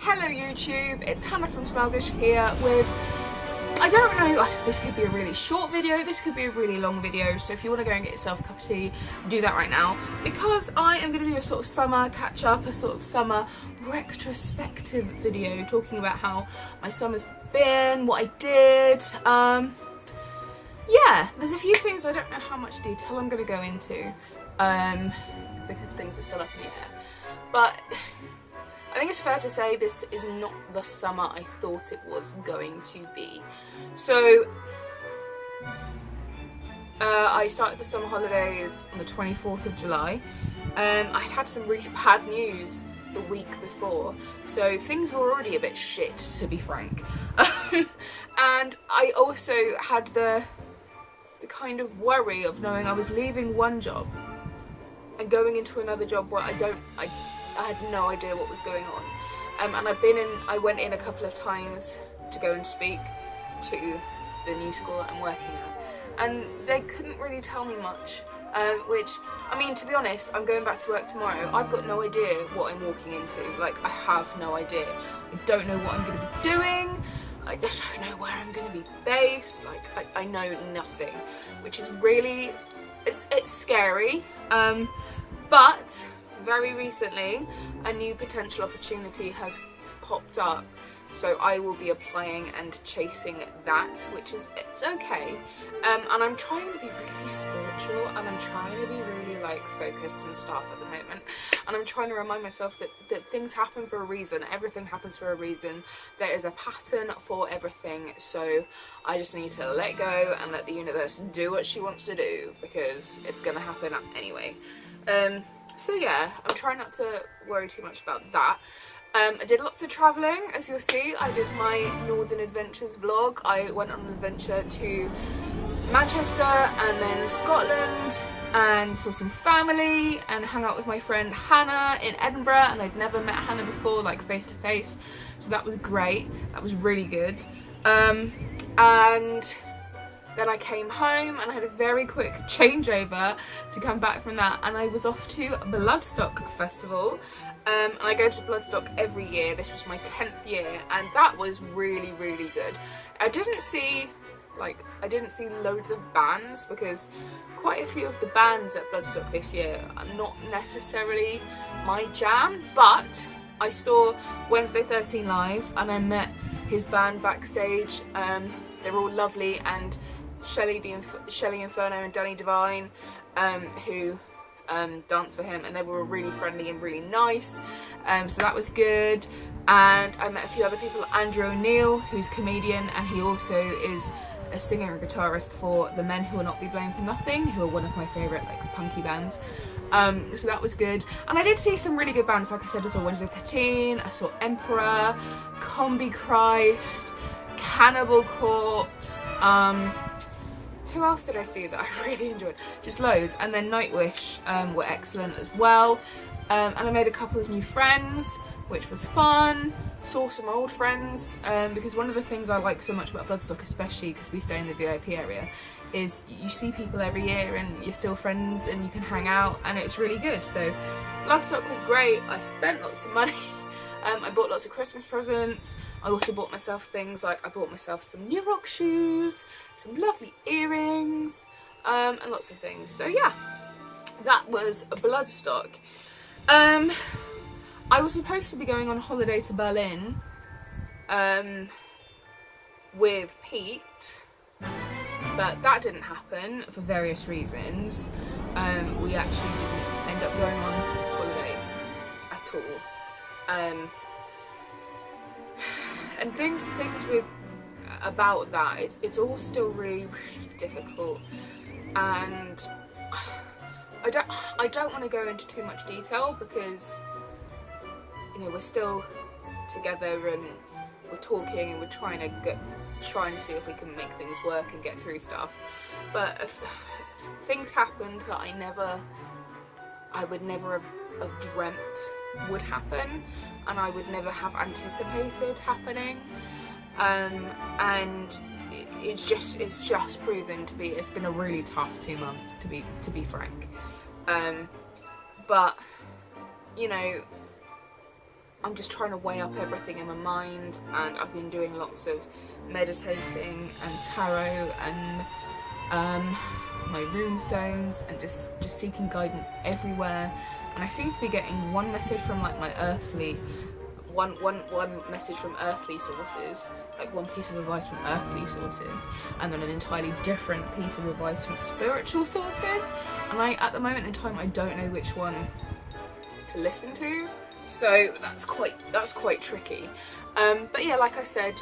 Hello YouTube, it's Hannah from Smaugish here with, I don't know, this could be a really short video, this could be a really long video, so if you want to go and get yourself a cup of tea, do that right now, because I am going to do a sort of summer catch up, a sort of summer retrospective video talking about how my summer's been, what I did. Yeah, there's a few things I don't know how much detail I'm going to go into, because things are still up in the air, but I think it's fair to say this is not the summer I thought it was going to be. So, I started the summer holidays on the 24th of July. I had some really bad news the week before, so things were already a bit shit, to be frank. And I also had the kind of worry of knowing I was leaving one job and going into another job where I had no idea what was going on, and I went in a couple of times to go and speak to the new school that I'm working at, and they couldn't really tell me much, which, I mean, to be honest, I'm going back to work tomorrow. I've got no idea what I'm walking into. Like, I have no idea. I don't know what I'm going to be doing. I just don't know where I'm going to be based. Like, I know nothing, which is really, it's scary, but very recently a new potential opportunity has popped up, so I will be applying and chasing that, which is, it's okay, and I'm trying to be really spiritual, and I'm trying to be really like focused and stuff at the moment, and I'm trying to remind myself that things happen for a reason, everything happens for a reason, there is a pattern for everything, so I just need to let go and let the universe do what she wants to do, because it's gonna happen anyway. So yeah, I'm trying not to worry too much about that. I did lots of travelling, as you'll see. I did my Northern Adventures vlog. I went on an adventure to Manchester and then Scotland and saw some family and hung out with my friend Hannah in Edinburgh, and I'd never met Hannah before, like face to face, so that was great. That was really good. And then I came home and I had a very quick changeover to come back from that, and I was off to Bloodstock Festival, and I go to Bloodstock every year. This was my 10th year, and that was really, really good. I didn't see loads of bands, because quite a few of the bands at Bloodstock this year are not necessarily my jam, but I saw Wednesday 13 live and I met his band backstage. They're all lovely, and Shelley Inferno and Danny Devine, who danced for him, and they were really friendly and really nice, so that was good. And I met a few other people, Andrew O'Neill, who's a comedian, and he also is a singer and guitarist for The Men Who Will Not Be Blamed For Nothing, who are one of my favourite like punky bands. So that was good, and I did see some really good bands. Like I said, I saw Wednesday 13, I saw Emperor, Combi Christ, Cannibal Corpse, who else did I see that I really enjoyed? Just loads. And then Nightwish were excellent as well. And I made a couple of new friends, which was fun. Saw some old friends, because one of the things I like so much about Bloodstock, especially because we stay in the VIP area, is you see people every year and you're still friends and you can hang out, and it's really good. So Bloodstock was great. I spent lots of money. I bought lots of Christmas presents. I also bought myself things like, I bought myself some New Rock shoes, some lovely earrings, and lots of things. So yeah, that was Bloodstock. I was supposed to be going on holiday to Berlin with Pete, but that didn't happen for various reasons. We actually didn't end up going on holiday at all. And things with about that, it's all still really, really difficult, and I don't want to go into too much detail, because you know, we're still together and we're talking and we're trying to see if we can make things work and get through stuff. But if things happened that I would never have dreamt would happen, and I would never have anticipated happening, and it's just proven to be, it's been a really tough 2 months, to be frank, but you know, I'm just trying to weigh up everything in my mind, and I've been doing lots of meditating and tarot and my rune stones, and just seeking guidance everywhere. And I seem to be getting one message from like my earthly, one message from earthly sources, like one piece of advice from earthly sources, and then an entirely different piece of advice from spiritual sources. And at the moment in time, I don't know which one to listen to. So that's quite tricky. But yeah, like I said,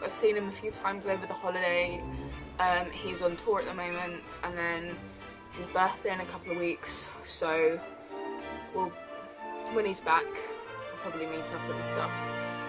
I've seen him a few times over the holiday. He's on tour at the moment, and then his birthday in a couple of weeks. So when he's back, we'll probably meet up and stuff.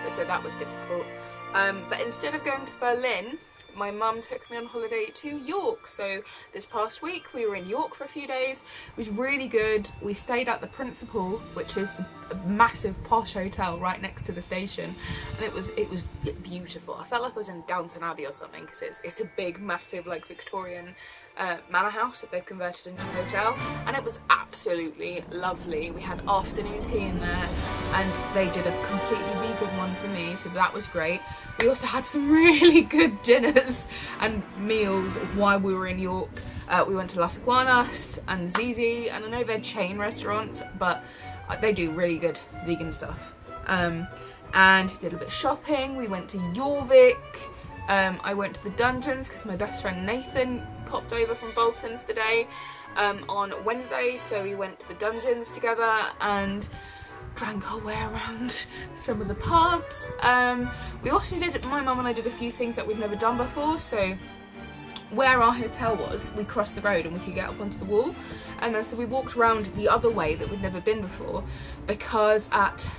But so that was difficult. But instead of going to Berlin, my mum took me on holiday to York. So this past week we were in York for a few days. It was really good. We stayed at the Principal, which is a massive posh hotel right next to the station, and it was beautiful. I felt like I was in Downton Abbey or something, because it's a big, massive, like Victorian manor house that they've converted into a hotel, and it was absolutely lovely. We had afternoon tea in there, and they did a completely vegan one for me, so that was great. We also had some really good dinners and meals while we were in York. We went to Las Iguanas and Zizi, and I know they're chain restaurants, but they do really good vegan stuff. And did a bit of shopping. We went to Jorvik. I went to the dungeons because my best friend Nathan popped over from Bolton for the day on Wednesday, so we went to the dungeons together and drank our way around some of the pubs. We also my mum and I did a few things that we've never done before. So where our hotel was, we crossed the road and we could get up onto the wall, and so we walked around the other way that we'd never been before, because at,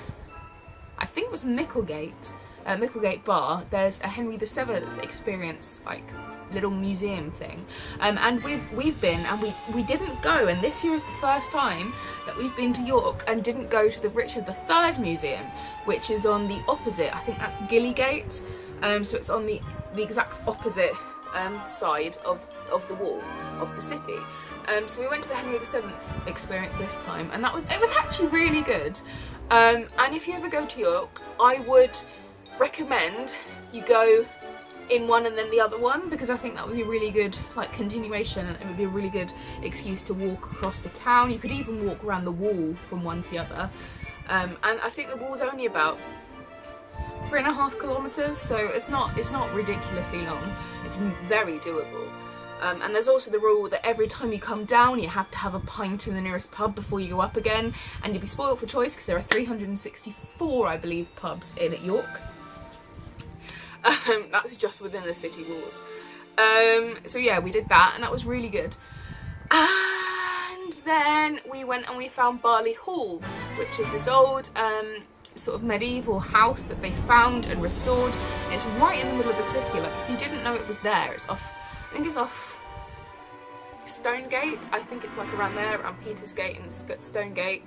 I think it was Micklegate Bar, there's a Henry VII experience, like little museum thing, and we've been, and we didn't go, and this year is the first time that we've been to York and didn't go to the Richard III Museum, which is on the opposite, I think that's Gillygate, so it's on the exact opposite side of the wall of the city. So we went to the Henry VII experience this time, and it was actually really good. And if you ever go to York, I would recommend you go in one and then the other one, because I think that would be a really good like continuation, and it would be a really good excuse to walk across the town. You could even walk around the wall from one to the other, and I think the wall's only about 3.5 kilometres, so it's not ridiculously long. It's very doable. And there's also the rule that every time you come down you have to have a pint in the nearest pub before you go up again, and you'll be spoiled for choice because there are 364, I believe, pubs in York. That's just within the city walls. So yeah, we did that, and that was really good. And then we went and we found Barley Hall, which is this old sort of medieval house that they found and restored. It's right in the middle of the city. Like, if you didn't know it was there, it's off, I think it's off Stonegate. I think it's like around there, around Petersgate and Stonegate.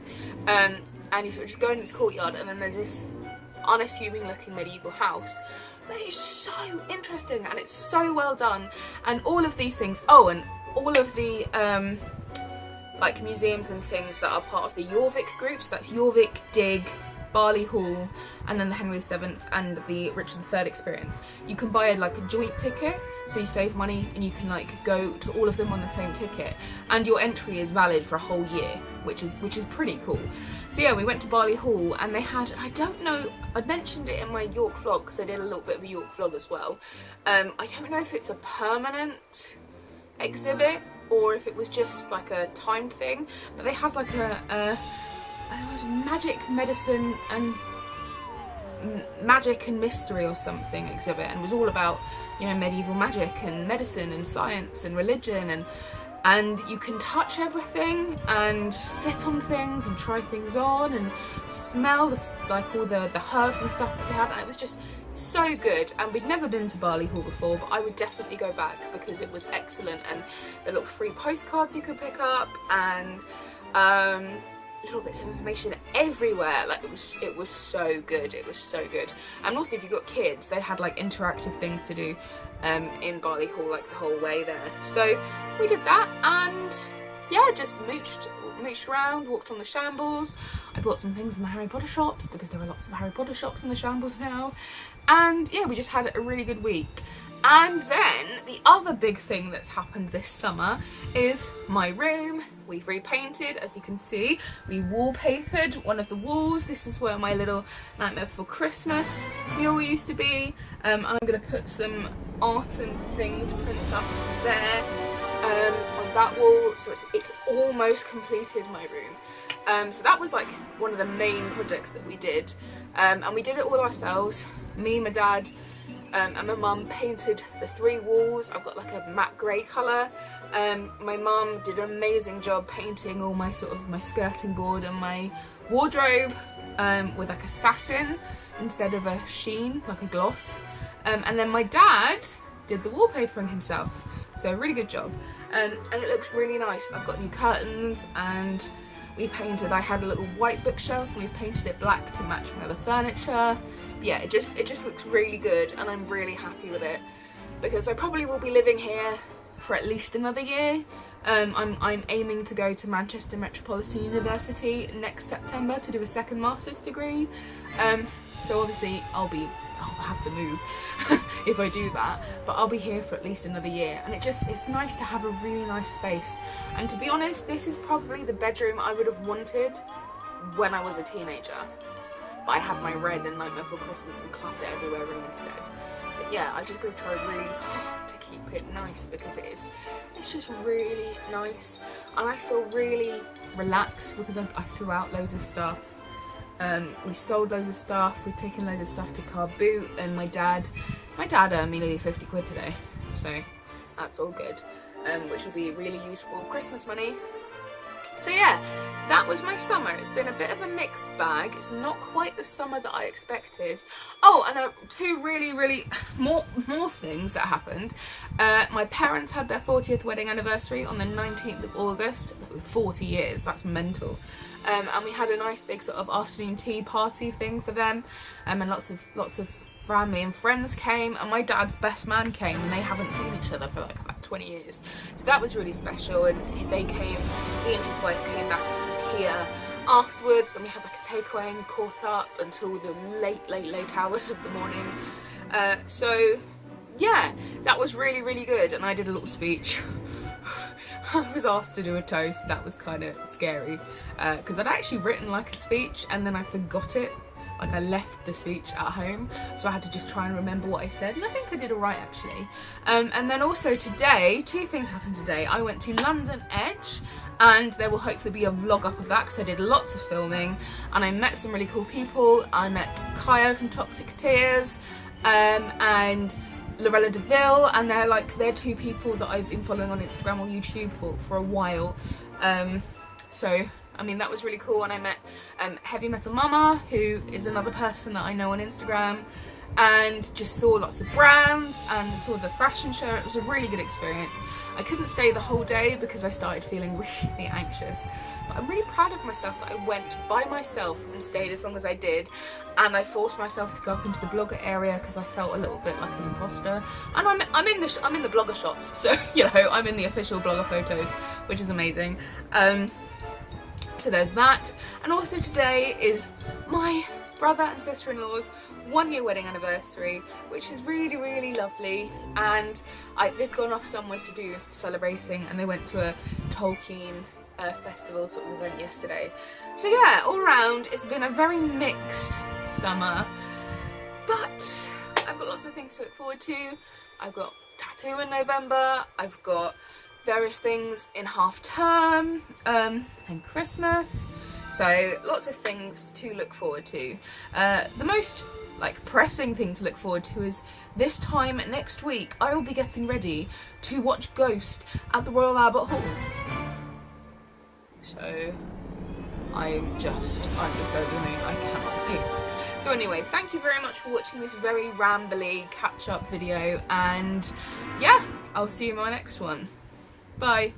And you sort of just go in this courtyard, and then there's this unassuming looking medieval house. But it's so interesting, and it's so well done. And all of these things, oh, and all of the like museums and things that are part of the Jorvik group, so that's Jorvik, Dig, Barley Hall, and then the Henry VII and the Richard III experience. You can buy like a joint ticket, so you save money and you can like go to all of them on the same ticket, and your entry is valid for a whole year, which is pretty cool. So yeah, we went to Barley Hall, and they had, I don't know, I mentioned it in my York vlog because I did a little bit of a York vlog as well. I don't know if it's a permanent exhibit or if it was just like a timed thing, but they had like a it was magic, medicine and magic and mystery or something exhibit, and it was all about, you know, medieval magic and medicine and science and religion, and you can touch everything and sit on things and try things on and smell like all the herbs and stuff that they had, and it was just so good. And we'd never been to Barley Hall before, but I would definitely go back because it was excellent, and there were little free postcards you could pick up, and little bits of information everywhere. Like, it was so good. It was so good. And also, if you've got kids, they had like interactive things to do in Barley Hall like the whole way there. So we did that, and yeah, just mooched around, walked on the shambles. I bought some things in the Harry Potter shops because there are lots of Harry Potter shops in the Shambles now. And yeah, we just had a really good week. And then the other big thing that's happened this summer is my room. We've repainted, as you can see. We wallpapered one of the walls. This is where my little Nightmare Before Christmas mural used to be. And I'm going to put some art and things, prints up there on that wall. So it's almost completed, my room. So that was like one of the main projects that we did. And we did it all ourselves. Me, my dad, and my mum painted the 3 walls. I've got like a matte grey colour. My mum did an amazing job painting all my my skirting board and my wardrobe with like a satin instead of a sheen, like a gloss. And then my dad did the wallpapering himself. So really good job. And it looks really nice. I've got new curtains and we painted, I had a little white bookshelf and we painted it black to match my other furniture. Yeah, it just looks really good and I'm really happy with it because I probably will be living here for at least another year. I'm aiming to go to Manchester Metropolitan University next September to do a second master's degree. So obviously I'll have to move if I do that, but I'll be here for at least another year, and it's nice to have a really nice space. And to be honest, this is probably the bedroom I would have wanted when I was a teenager. But I have my red and Nightmare Before Christmas and clutter everywhere room instead. But yeah, I just gotta try really hard to keep it nice because it's just really nice, and I feel really relaxed because I threw out loads of stuff. We sold loads of stuff, we've taken loads of stuff to car boot, and my dad earned me nearly 50 quid today, so that's all good, which will be really useful Christmas money. So yeah, that was my summer. It's been a bit of a mixed bag. It's not quite the summer that I expected. Oh, and 2 really more things that happened. My parents had their 40th wedding anniversary on the 19th of August. 40 years, that's mental. And we had a nice big sort of afternoon tea party thing for them, and lots of family and friends came, and my dad's best man came, and they haven't seen each other for like about 20 years. So that was really special, and he and his wife came back here afterwards, and we had like a takeaway and caught up until the late hours of the morning. So yeah, that was really good, and I did a little speech. I was asked to do a toast. That was kind of scary because I'd actually written like a speech and then I forgot it. Like I left the speech at home, so I had to just try and remember what I said, and I think I did alright actually. And then also today, 2 things happened today. I went to London Edge, and there will hopefully be a vlog up of that because I did lots of filming, and I met some really cool people. I met Kaya from Toxic Tears, and Lorella Deville, and they're 2 people that I've been following on Instagram or YouTube for a while. So I mean, that was really cool, and I met Heavy Metal Mama, who is another person that I know on Instagram, and just saw lots of brands and saw the fashion show. It was a really good experience. I couldn't stay the whole day because I started feeling really anxious, but I'm really proud of myself that I went by myself and stayed as long as I did, and I forced myself to go up into the blogger area because I felt a little bit like an imposter. And I'm in the blogger shots, so you know, I'm in the official blogger photos, which is amazing. So there's that, and also today is my brother and sister-in-law's 1-year wedding anniversary, which is really lovely, and they've gone off somewhere to do celebrating, and they went to a Tolkien festival sort of event yesterday. So yeah, all round it's been a very mixed summer, but I've got lots of things to look forward to. I've got tattoo in November, I've got various things in half term and Christmas, so lots of things to look forward to. The most pressing thing to look forward to is this time next week I will be getting ready to watch Ghost at the Royal Albert Hall. So I'm just over the moon. I cannot wait. So anyway, thank you very much for watching this very rambly catch-up video, and yeah, I'll see you in my next one. Bye.